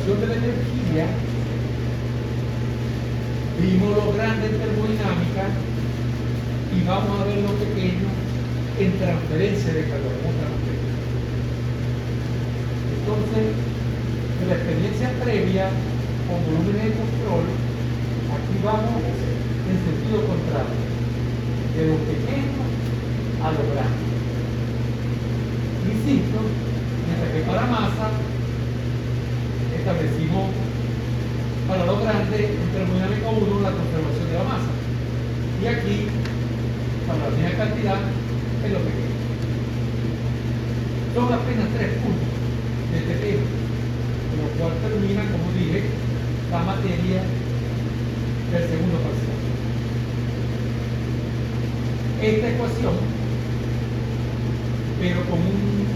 conservación de la energía, vimos lo grande en termodinámica y vamos a ver lo pequeño en transferencia de calor. Entonces, en la experiencia previa con volúmenes de control, aquí vamos en sentido contrario, de lo pequeño a lo grande. Insisto, mientras que para masa establecimos para lo grande en termodinámica 1 la conservación de la masa. Y aquí, para la misma cantidad, es lo pequeño. Son apenas 3 puntos de este tema, con lo cual termina, como dije, la materia del segundo parcial. Esta ecuación, pero con un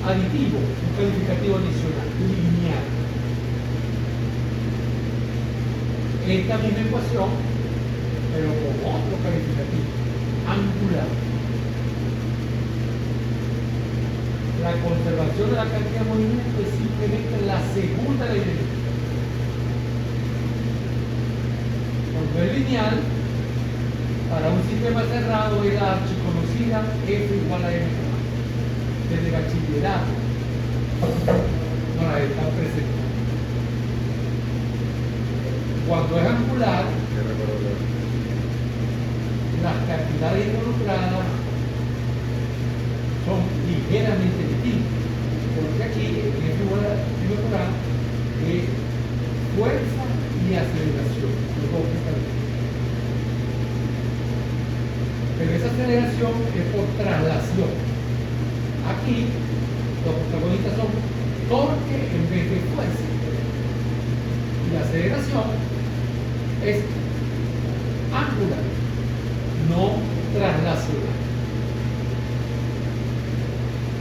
aditivo, un calificativo adicional, lineal. Esta misma ecuación, pero con otro calificativo, angular. La conservación de la cantidad de movimiento es simplemente la segunda ley de Newton. Cuando es lineal, para un sistema cerrado es la archiconocida F igual a M. Desde bachillerato no la están presentando. Cuando es angular, las cantidades involucradas son ligeramente distintas, porque aquí en F igual a es fuerza y aceleración. Pero esa aceleración es por traslación. Aquí los protagonistas son torque en vez de fuerza. Y la aceleración es angular, no traslacional.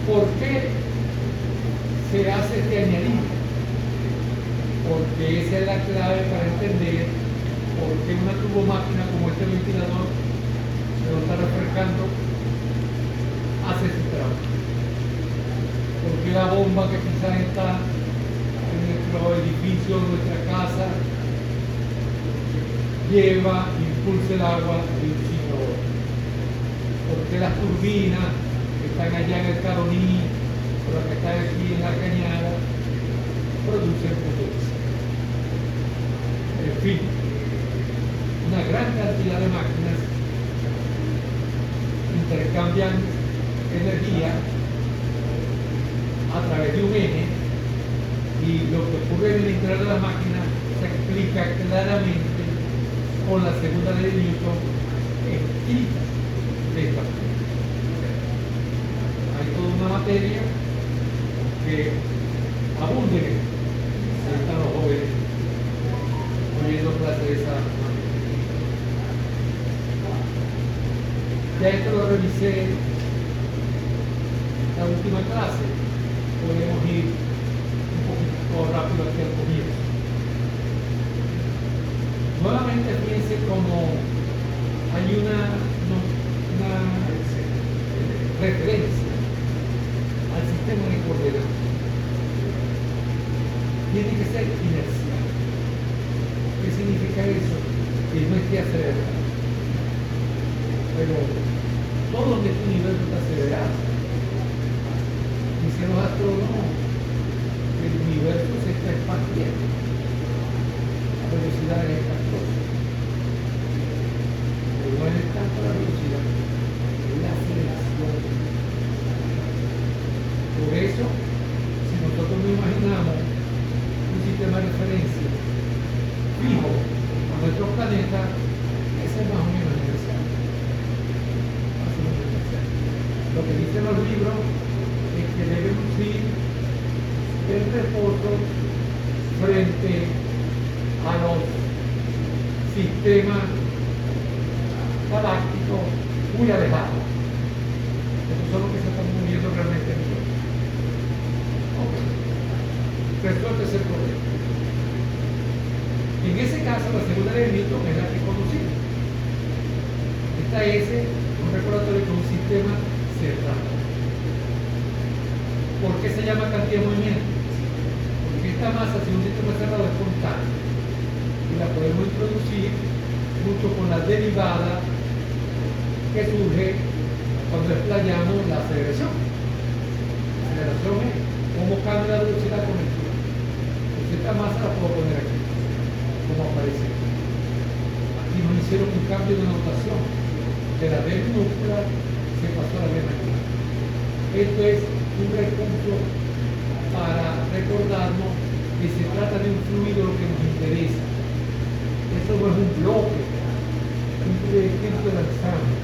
¿Por qué se hace este añadido? Porque esa es la clave para entender por qué una turbomáquina como este ventilador que lo está refrescando hace su trabajo. Porque la bomba que quizás está en nuestro edificio, en nuestra casa, impulsa el agua de un sitio a otro. Porque las turbinas que están allá en el Caroní, o las que están aquí en la Cañada, producen potencia. En fin, una gran cantidad de máquinas intercambian energía a través de un eje, y lo que ocurre en el interior de la máquina se explica claramente con la segunda ley de Newton escrita de esta manera. Hay toda una materia que abunde en esto. Ahí están los jóvenes oyendo clase de esa materia. Ya esto lo revisé la última clase. Podemos ir un poquito rápido hacia el comienzo. Nuevamente fíjense como hay una referencia al sistema de coordenadas. Tiene que ser inercial. ¿Qué significa eso? Que no esté acelerado. Pero todo este universo está acelerado. Dicen los astrónomos que el universo se está expandiendo a velocidades espantosas. Pero no es tanto la velocidad, es la aceleración. Por eso, si nosotros no imaginamos un sistema de referencia fijo a nuestro planeta, ese es más o menos universal. Lo que dicen los libros es que debemos ir el reposo frente a los sistemas galácticos muy alejados. Esos son los que se están moviendo realmente en el mundo. Resuelve ese problema. En ese caso, la segunda ley de Newton es la que conocimos. Esta es un recordatorio de un sistema cerrado. ¿Por qué se llama cantidad de movimiento? Porque esta masa, si un sistema cerrado es constante, y la podemos introducir junto con la derivada que surge cuando explayamos la aceleración. La aceleración es cómo cambia la velocidad con el flujo. Entonces esta masa la puedo poner aquí, como aparece. Aquí nos hicieron un cambio de notación. De la V minúscula se pasó a la V mayúscula. Esto es un recurso para recordarnos que se trata de un fluido lo que nos interesa. Esto no es un bloque, un proyecto de examen,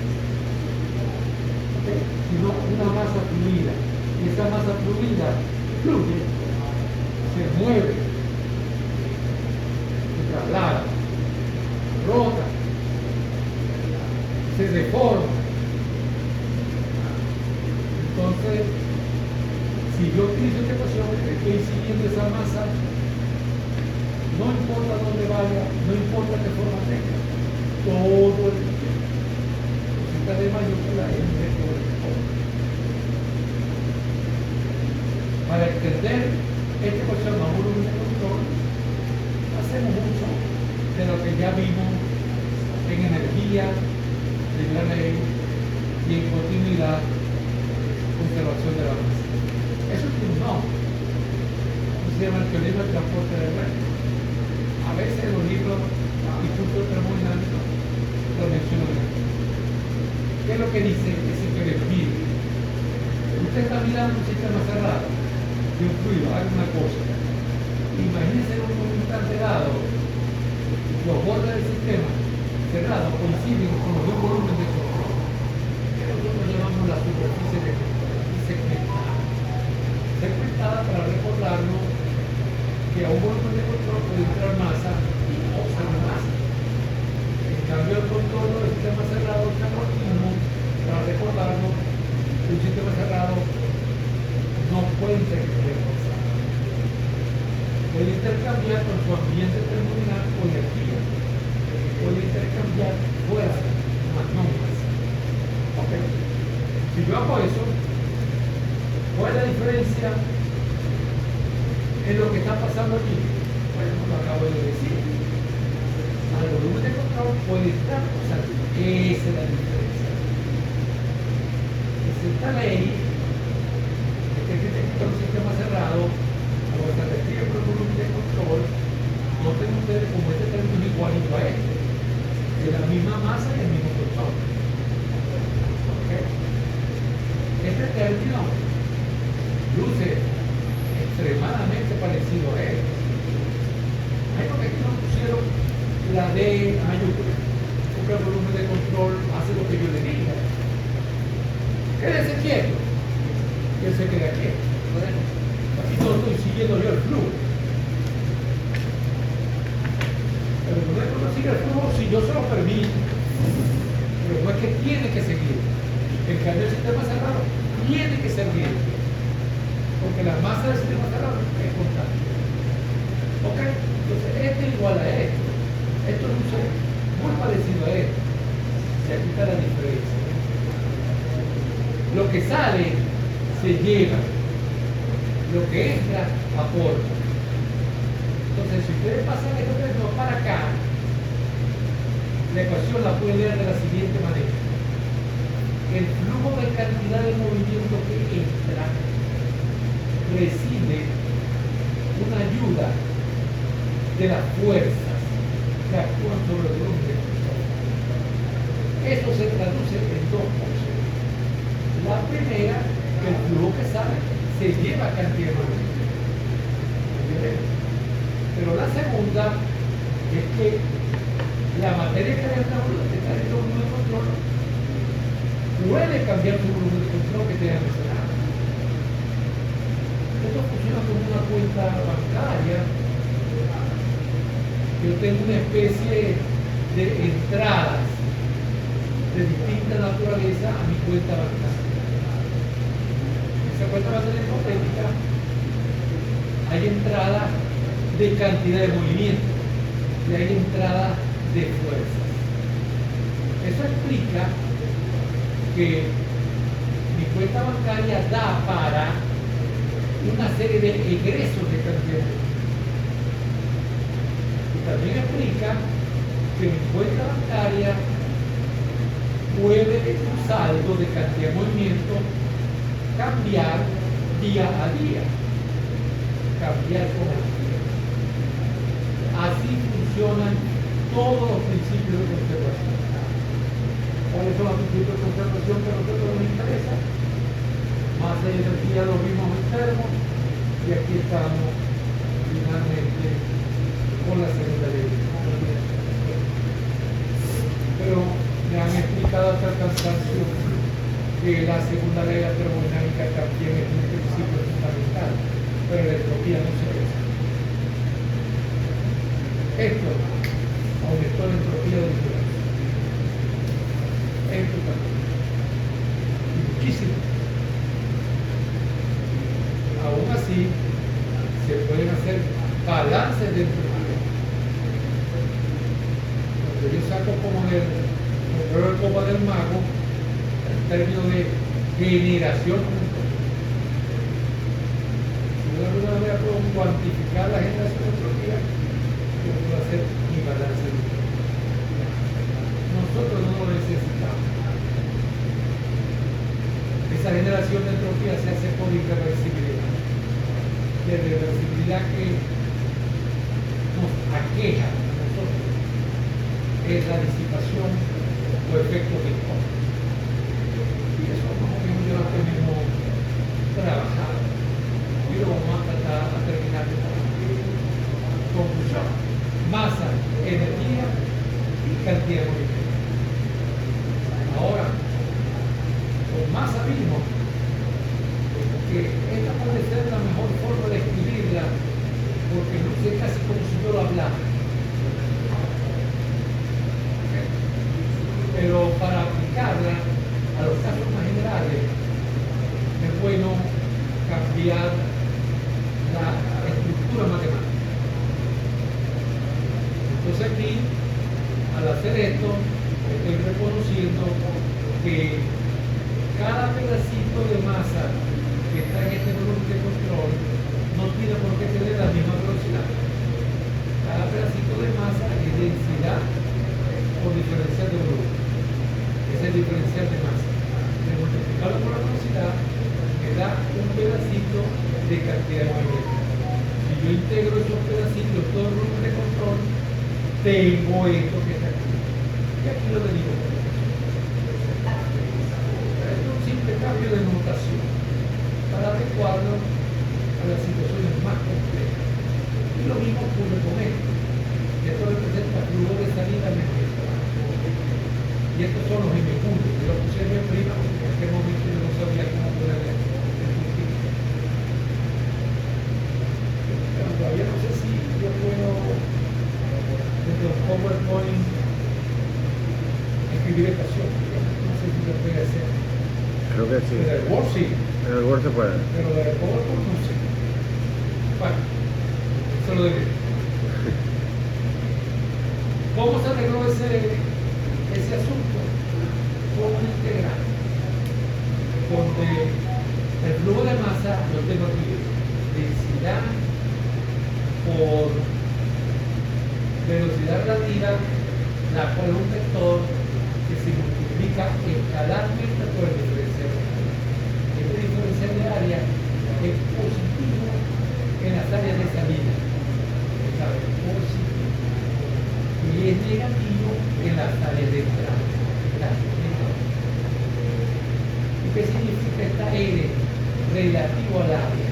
¿okay? Sino una masa fluida. Y esa masa fluida fluye, se mueve, se traslada, rota, se deforma. Entonces, si yo utilizo esta ecuación, estoy siguiendo esa masa, no importa dónde vaya, no importa qué forma tenga, todo el tiempo. Esta de mayúscula es un método de forma. Para extender esta ecuación a volumen de control, hacemos uso de lo que ya vimos en energía, primera ley y en continuidad, conservación de la masa. Eso es un nombre. Se llama el teorema del transporte de red. A veces los libros institutos termodinámicos lo mencionan. ¿Qué es lo que dice ese teorema? Usted está mirando un sistema cerrado de un fluido, haga una cosa. Imagínense en un instante dado, los bordes del sistema cerrado coinciden con los dos volúmenes de control. Que nosotros llamamos la superficie de control, segmentada. Segmentada para recordarnos que a un volumen de control puede entrar masa y no salir masa. En cambio, el control del sistema cerrado está lo mismo para recordarnos que un sistema cerrado no puede intercambiar masa. Puede intercambiar con su ambiente terminal o energía. Puede intercambiar fuerza, más no masa. ¿Okay? Si yo hago eso, ¿cuál es la diferencia en lo que está pasando aquí? Bueno, lo acabo de decir. Al volumen de control puede estar pasando. Esa es la diferencia. Es esta ley, que está un sistema cerrado, como se describe por el volumen de control, noten ustedes como este término es igualito a este, de la misma masa y el mismo control. ¿Okay? Este término luce extremadamente parecido a él. Hay porque aquí nos pusieron la D mayúscula, porque el volumen de control hace lo que yo le diga. Quédese quieto, que él se quede quieto. Bueno, aquí no estoy siguiendo yo el flujo. Pero no sigue el flujo si yo se lo permito. Pero no es que tiene que seguir. En cambio, el sistema cerrado tiene que seguir. Porque la masa del sistema cerrado es constante. ¿Ok? Entonces, esto es igual a esto. Esto luce muy parecido a esto. Y aquí está la diferencia. Lo que sale se lleva. Lo que entra aporta. Entonces, si ustedes pasan estos términos para acá, la ecuación la pueden leer de la siguiente manera. El flujo de cantidad de movimiento que entra recibe una ayuda de las fuerzas que actúan sobre el volumen de control. Esto se traduce en dos cosas. La primera, que el flujo que sale se lleva cantidad de movimiento. Pero la segunda es que la materia que está en el volumen de control puede cambiar su volumen de control que te haya mencionado. Esto funciona como una cuenta bancaria. Yo tengo una especie de entradas de distinta naturaleza a mi cuenta bancaria. Esa cuenta va a ser hipotética. Hay entradas de cantidad de movimiento y hay entradas de fuerzas. Eso explica que mi cuenta bancaria da para una serie de egresos de cantidad de movimiento. también explica que mi cuenta bancaria puede un saldo de cantidad de movimiento cambiar día a día, cambiar con el tiempo. Así funcionan todos los principios de conservación. ¿Cuáles son los principios de conservación que a nosotros nos interesa? Masa y energía, los mismos enfermos, y aquí estamos finalmente con la segunda ley. Pero me han explicado hasta el cansancio que la segunda ley de la termodinámica también es un principio fundamental, pero la entropía no se ve. Esto aumentó la entropía de diferencia. Esto también. Muchísimo. Aún así, se pueden hacer balances de entropía. Cuando yo saco como el copa del mago, en términos de generación de entropía. Si yo de alguna manera puedo cuantificar la generación de entropía, yo puedo hacer mi balance de entropía. Nosotros no lo necesitamos. Esa generación de entropía se hace por irreversibilidad. De reversibilidad que nos aqueja a nosotros es la disipación o efecto Picón. Y eso más o menos ya lo tenemos trabajado. Y lo vamos a tratar a terminar de conclusión. Masa, energía y cantidad de movimiento. Ahora, con masa mismo, porque esta puede ser la mejor forma de escribirla, porque luce casi como si yo lo hablara. Pero para aplicarla a los casos más generales, es bueno cambiar la estructura matemática. Entonces aquí, al hacer esto, estoy reconociendo que cada pedacito de masa que está en este volumen de control no tiene por qué tener la misma velocidad. Cada pedacito de masa es densidad por diferencial de volumen. Es el diferencial de masa. De multiplicarlo por la velocidad me da un pedacito de cantidad de movimiento. Si yo integro esos pedacitos, todo el volumen de control, tengo esto que está aquí. Y aquí lo derivo. Es un simple cambio de notación para adecuarlo a las situaciones más complejas. Y lo mismo ocurre con esto. Esto representa flujo de salida energética. Y estos son los MQ. Yo lo puse en prima porque en aquel momento yo no sabía cómo poder leer. Pero todavía no sé si yo puedo, desde los PowerPoint, escribir ecuaciones. No sé si lo puede hacer. Creo que sí. Pero el Word sí. En el Word se puede. Pero el PowerPoint no sé. Bueno, eso lo diré. ¿Cómo se arregló ese asunto? Con un integral, donde el flujo de masa lo tengo aquí, densidad por velocidad relativa, la cual es un vector que se multiplica escalarmente por el diferencial de área. Este diferencial de área es positivo en las áreas de salida, ¿sabe? Positivo, y es negativo en las áreas de entrada. ¿Y qué significa esta R relativo al área?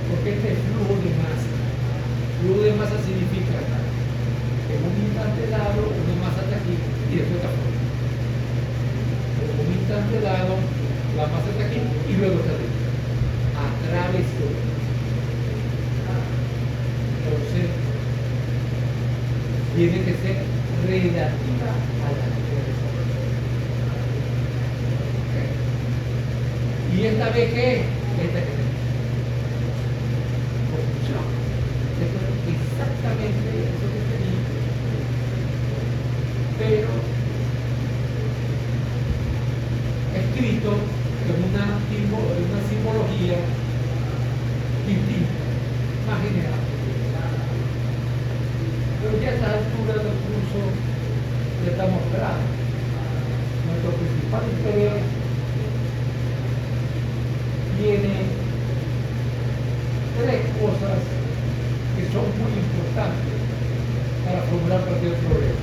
Porque este es flujo de masa. Flujo de masa significa que en un instante dado una masa está aquí y después está afuera. En un instante dado la masa está aquí y luego está dentro. Atravesó. Entonces tiene que ser relativa a la naturaleza. ¿Y esta vez qué es? Esta que tenemos. Conclusión. Esto es exactamente eso que tenía, pero escrito en una simbología distinta, más general. Pero ya está curso ya estamos claros. Nuestro principal interés tiene tres cosas que son muy importantes para formular cualquier problema.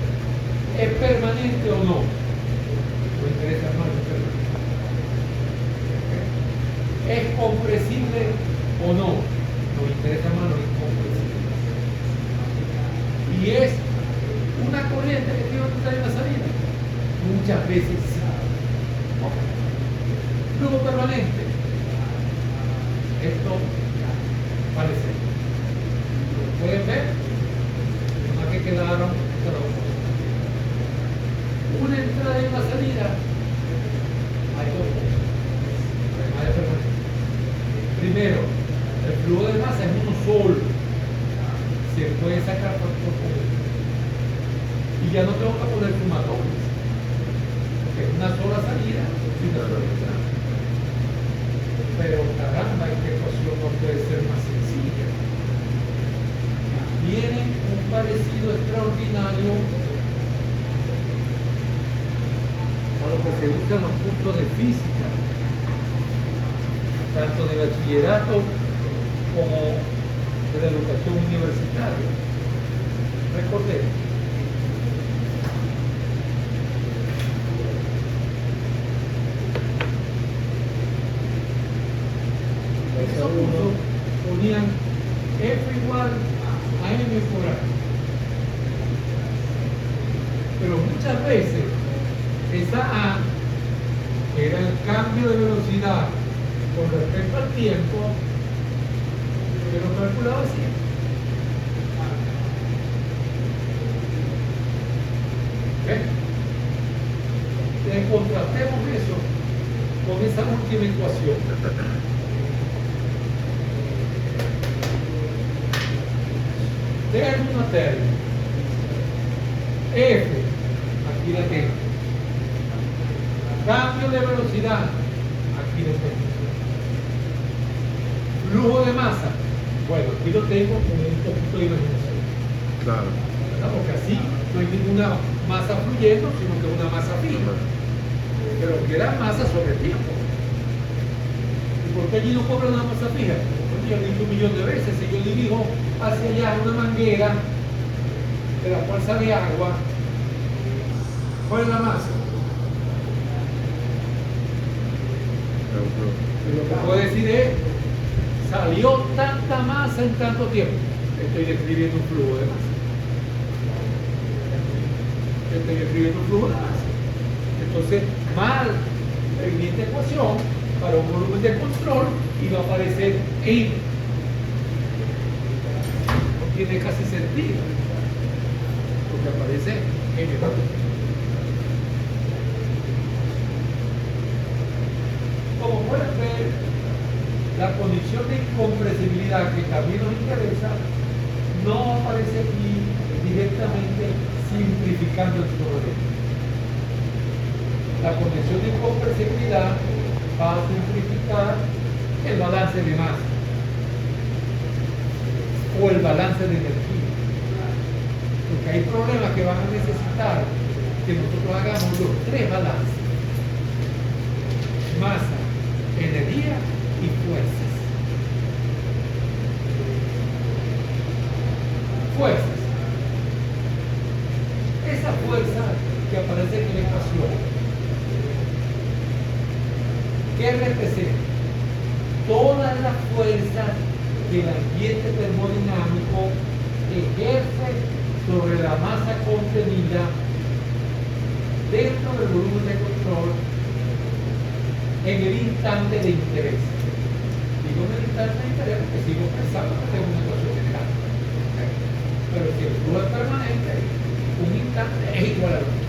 ¿Es permanente o no? ¿Nos interesa más el permanente? ¿Es compresible o no? Nos interesa más lo incompresible. ¿Y es una corriente que tiene una entrada y una salida? Muchas veces sí. Flujo permanente. Esto parece. Como pueden ver, más que quedaron estas dos cosas. Una entrada y una salida. Hay dos cosas. Además de permanente. Primero, el flujo de masa es uno solo. Se puede sacar por completo. Y ya no tengo que poner sumatorio. Es una sola salida y una sola entrada. Pero caramba, esta ecuación no puede ser más sencilla. Tiene un parecido extraordinario a lo que se usa en los cursos de física, tanto de bachillerato como de la educación universitaria. Recordemos. Esos cursos ponían F igual a M por A. Pero muchas veces esa A, que era el cambio de velocidad con respecto al tiempo, que lo calculaba así. ¿Ven? Entonces, contrastemos eso con esa última ecuación. Término a término. F, aquí la tengo. Cambio de velocidad, aquí lo tengo. Flujo de masa, bueno, aquí lo tengo con un poquito de imaginación. Claro. ¿Verdad? Porque así no hay ninguna masa fluyendo, sino que es una masa fija. Pero queda masa sobre tiempo. ¿Y por qué allí no cobra una masa fija? Porque yo lo he dicho 1.000.000 de veces. Si yo dirijo hacia allá una manguera de la cual sale agua, ¿cuál es la masa? Lo que puedo decir es, salió tanta masa en tanto tiempo. Estoy describiendo un flujo de masa. Estoy describiendo un flujo de masa. Entonces, mal esta ecuación para un volumen de control y va a aparecer en. No tiene casi sentido. Porque aparece en el otro. Como pueden ver, la condición de incompresibilidad que también nos interesa no aparece aquí directamente simplificando el problema. La condición de incompresibilidad va a simplificar el balance de masa o el balance de energía. Porque hay problemas que van a necesitar que nosotros hagamos los tres balances: masa, energía y fuerzas. Fuerzas. Esa fuerza que aparece en la ecuación, ¿qué representa? Todas las fuerzas que el ambiente termodinámico ejerce sobre la masa contenida dentro del volumen de control en el instante de interés. Digo en el instante de interés porque sigo pensando que tengo una ecuación general. Pero si el flujo es permanente, un instante es igual a otro.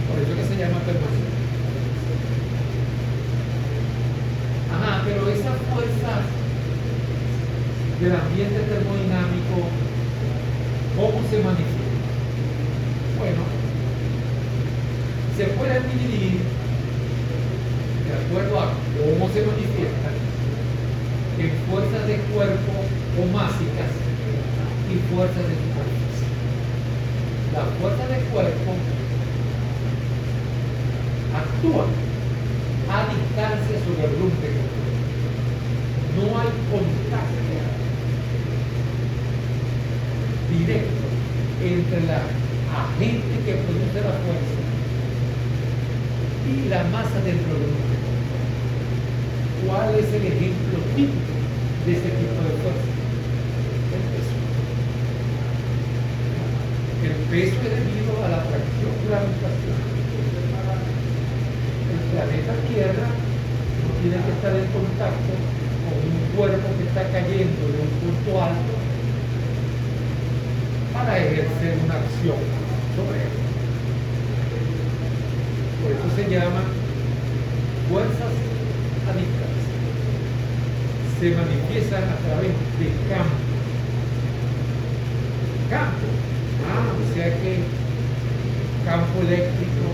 Por eso que se llama permanente. Ajá, pero esas fuerzas del ambiente termodinámico, ¿cómo se manifiestan? Bueno, se pueden dividir de acuerdo a cómo se manifiestan en fuerzas de cuerpo o másicas y fuerzas de superficie. la fuerza del cuerpo actúa a distancia sobre el volumen de control. No hay contacto directo entre la agente que produce la fuerza y la masa dentro del volumen. ¿Cuál es el ejemplo típico de este tipo de fuerza? El peso. El peso es debido a la atracción gravitacional. El planeta Tierra no tiene que estar en contacto con un cuerpo que está cayendo de un punto alto para ejercer una acción sobre él. Por eso se llaman fuerzas a distancia. Se manifiestan a través de campo. Campo. O sea que campo eléctrico,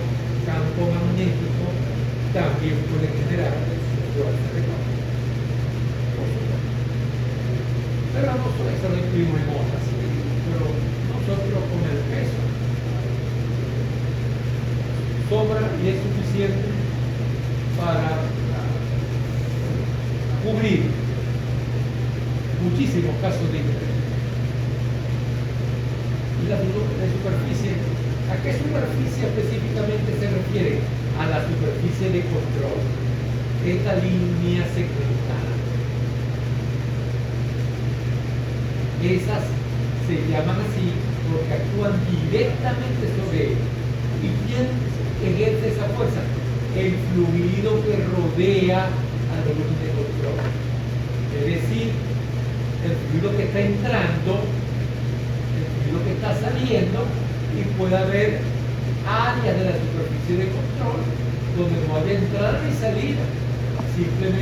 campo magnético, también pueden generar fuerza de campo. Pero nosotros eso lo incluimos en otras, pero nosotros con el peso sobra y es suficiente para cubrir muchísimos casos de interés. Y la superficie, ¿a qué superficie específicamente se refiere? A la superficie de control, esta línea segmentada. Esas se llaman así porque actúan directamente sobre él. ¿Y quién ejerce esa fuerza? El fluido que rodea al volumen de control. Es decir, el fluido que está entrando, el fluido que está saliendo, y puede haber áreas de la superficie de control donde no haya entrada ni salida. Simplemente